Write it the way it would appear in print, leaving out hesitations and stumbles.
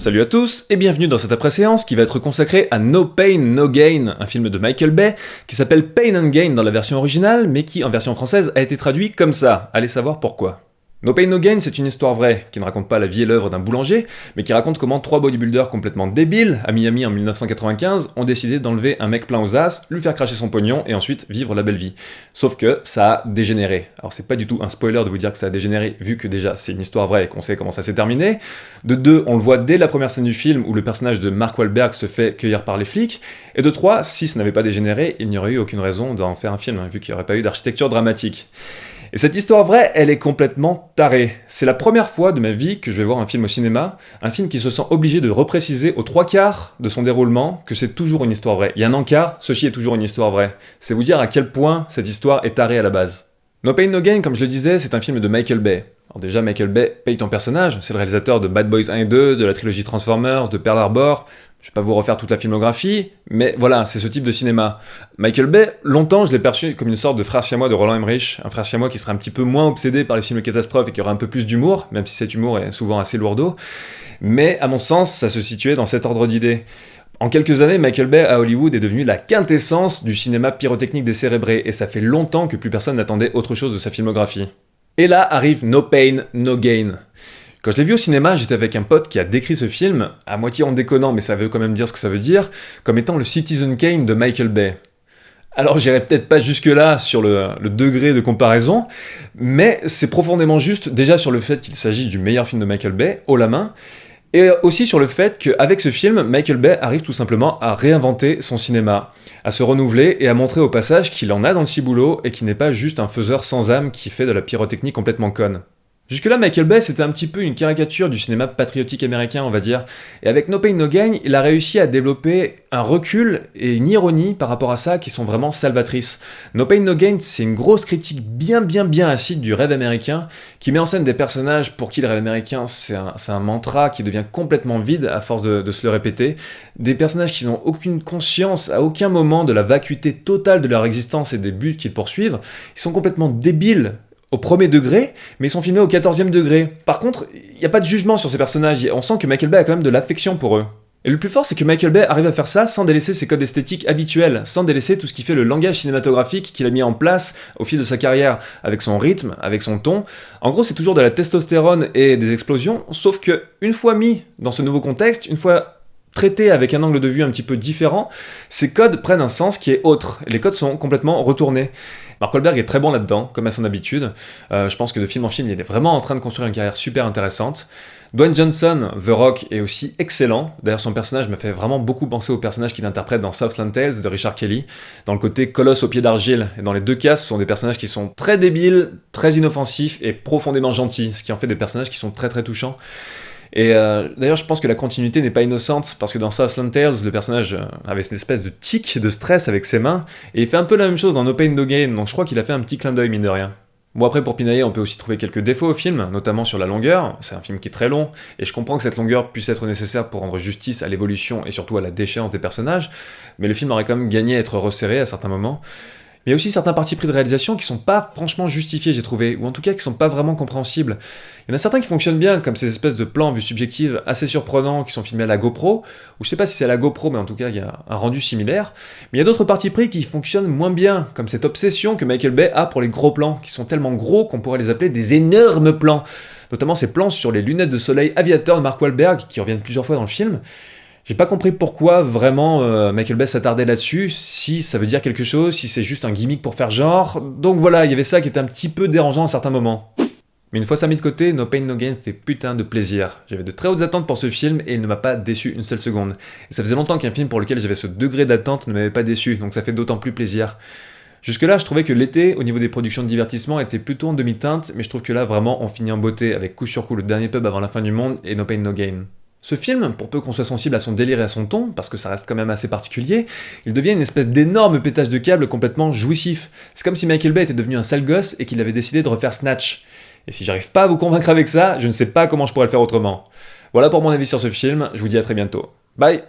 Salut à tous et bienvenue dans cette après-séance qui va être consacrée à No Pain, No Gain, un film de Michael Bay qui s'appelle Pain and Gain dans la version originale mais qui en version française a été traduit comme ça, allez savoir pourquoi. No Pain No Gain, c'est une histoire vraie, qui ne raconte pas la vie et l'œuvre d'un boulanger, mais qui raconte comment trois bodybuilders complètement débiles, à Miami en 1995, ont décidé d'enlever un mec plein aux as, lui faire cracher son pognon, et ensuite vivre la belle vie. Sauf que ça a dégénéré. Alors c'est pas du tout un spoiler de vous dire que ça a dégénéré, vu que déjà c'est une histoire vraie et qu'on sait comment ça s'est terminé. De deux, on le voit dès la première scène du film, où le personnage de Mark Wahlberg se fait cueillir par les flics, et de trois, si ça n'avait pas dégénéré, il n'y aurait eu aucune raison d'en faire un film, vu qu'il n'y aurait pas eu d'architecture dramatique. Et cette histoire vraie, elle est complètement tarée. C'est la première fois de ma vie que je vais voir un film au cinéma, un film qui se sent obligé de repréciser aux trois quarts de son déroulement que c'est toujours une histoire vraie. Il y a un encart, ceci est toujours une histoire vraie. C'est vous dire à quel point cette histoire est tarée à la base. No Pain No Gain, comme je le disais, c'est un film de Michael Bay. Alors déjà, Michael Bay paye ton personnage, c'est le réalisateur de Bad Boys 1 et 2, de la trilogie Transformers, de Pearl Harbor. Je vais pas vous refaire toute la filmographie, mais voilà, c'est ce type de cinéma. Michael Bay, longtemps, je l'ai perçu comme une sorte de frère siamois de Roland Emmerich, un frère siamois qui serait un petit peu moins obsédé par les films catastrophes et qui aurait un peu plus d'humour, même si cet humour est souvent assez lourdeau. Mais à mon sens, ça se situait dans cet ordre d'idées. En quelques années, Michael Bay à Hollywood est devenu la quintessence du cinéma pyrotechnique décérébré, et ça fait longtemps que plus personne n'attendait autre chose de sa filmographie. Et là arrive No Pain, No Gain. Quand je l'ai vu au cinéma, j'étais avec un pote qui a décrit ce film, à moitié en déconnant, mais ça veut quand même dire ce que ça veut dire, comme étant le Citizen Kane de Michael Bay. Alors j'irai peut-être pas jusque-là sur le degré de comparaison, mais c'est profondément juste, déjà sur le fait qu'il s'agit du meilleur film de Michael Bay, haut la main, et aussi sur le fait qu'avec ce film, Michael Bay arrive tout simplement à réinventer son cinéma, à se renouveler et à montrer au passage qu'il en a dans le ciboulot et qu'il n'est pas juste un faiseur sans âme qui fait de la pyrotechnie complètement conne. Jusque-là, Michael Bay, c'était un petit peu une caricature du cinéma patriotique américain, on va dire. Et avec No Pain No Gain, il a réussi à développer un recul et une ironie par rapport à ça qui sont vraiment salvatrices. No Pain No Gain, c'est une grosse critique bien acide du rêve américain, qui met en scène des personnages pour qui le rêve américain, c'est un mantra qui devient complètement vide à force de se le répéter. Des personnages qui n'ont aucune conscience à aucun moment de la vacuité totale de leur existence et des buts qu'ils poursuivent. Ils sont complètement débiles au premier degré, mais ils sont filmés au 14e degré. Par contre, il n'y a pas de jugement sur ces personnages, on sent que Michael Bay a quand même de l'affection pour eux. Et le plus fort, c'est que Michael Bay arrive à faire ça sans délaisser ses codes esthétiques habituels, sans délaisser tout ce qui fait le langage cinématographique qu'il a mis en place au fil de sa carrière, avec son rythme, avec son ton. En gros, c'est toujours de la testostérone et des explosions, sauf que une fois mis dans ce nouveau contexte, une fois traité avec un angle de vue un petit peu différent, ces codes prennent un sens qui est autre, et les codes sont complètement retournés. Mark Wahlberg est très bon là-dedans, comme à son habitude. Je pense que de film en film, il est vraiment en train de construire une carrière super intéressante. Dwayne Johnson, The Rock, est aussi excellent. D'ailleurs, son personnage me fait vraiment beaucoup penser au personnage qu'il interprète dans Southland Tales de Richard Kelly, dans le côté colosse au pied d'argile. Et dans les deux cas, ce sont des personnages qui sont très débiles, très inoffensifs et profondément gentils, ce qui en fait des personnages qui sont très touchants. Et d'ailleurs, je pense que la continuité n'est pas innocente, parce que dans Southland Tales, le personnage avait cette espèce de tic de stress avec ses mains, et il fait un peu la même chose dans No Pain No Gain, donc je crois qu'il a fait un petit clin d'œil, mine de rien. Bon, après, pour pinailler, on peut aussi trouver quelques défauts au film, notamment sur la longueur. C'est un film qui est très long, et je comprends que cette longueur puisse être nécessaire pour rendre justice à l'évolution et surtout à la déchéance des personnages, mais le film aurait quand même gagné à être resserré à certains moments. Mais il y a aussi certains partis pris de réalisation qui sont pas franchement justifiés, j'ai trouvé, ou en tout cas qui sont pas vraiment compréhensibles. Il y en a certains qui fonctionnent bien, comme ces espèces de plans vue subjective assez surprenants qui sont filmés à la GoPro, ou je sais pas si c'est à la GoPro, mais en tout cas il y a un rendu similaire. Mais il y a d'autres partis pris qui fonctionnent moins bien, comme cette obsession que Michael Bay a pour les gros plans, qui sont tellement gros qu'on pourrait les appeler des énormes plans. Notamment ces plans sur les lunettes de soleil aviateur de Mark Wahlberg, qui reviennent plusieurs fois dans le film. J'ai pas compris pourquoi vraiment Michael Bay s'attardait là-dessus, si ça veut dire quelque chose, si c'est juste un gimmick pour faire genre. Donc voilà, il y avait ça qui était un petit peu dérangeant à certains moments. Mais une fois ça mis de côté, No Pain No Gain fait putain de plaisir. J'avais de très hautes attentes pour ce film et il ne m'a pas déçu une seule seconde. Et ça faisait longtemps qu'un film pour lequel j'avais ce degré d'attente ne m'avait pas déçu, donc ça fait d'autant plus plaisir. Jusque-là, je trouvais que l'été, au niveau des productions de divertissement, était plutôt en demi-teinte, mais je trouve que là, vraiment, on finit en beauté, avec coup sur coup le dernier pub avant la fin du monde et No Pain No Gain. Ce film, pour peu qu'on soit sensible à son délire et à son ton, parce que ça reste quand même assez particulier, il devient une espèce d'énorme pétage de câble complètement jouissif. C'est comme si Michael Bay était devenu un sale gosse et qu'il avait décidé de refaire Snatch. Et si j'arrive pas à vous convaincre avec ça, je ne sais pas comment je pourrais le faire autrement. Voilà pour mon avis sur ce film, je vous dis à très bientôt. Bye!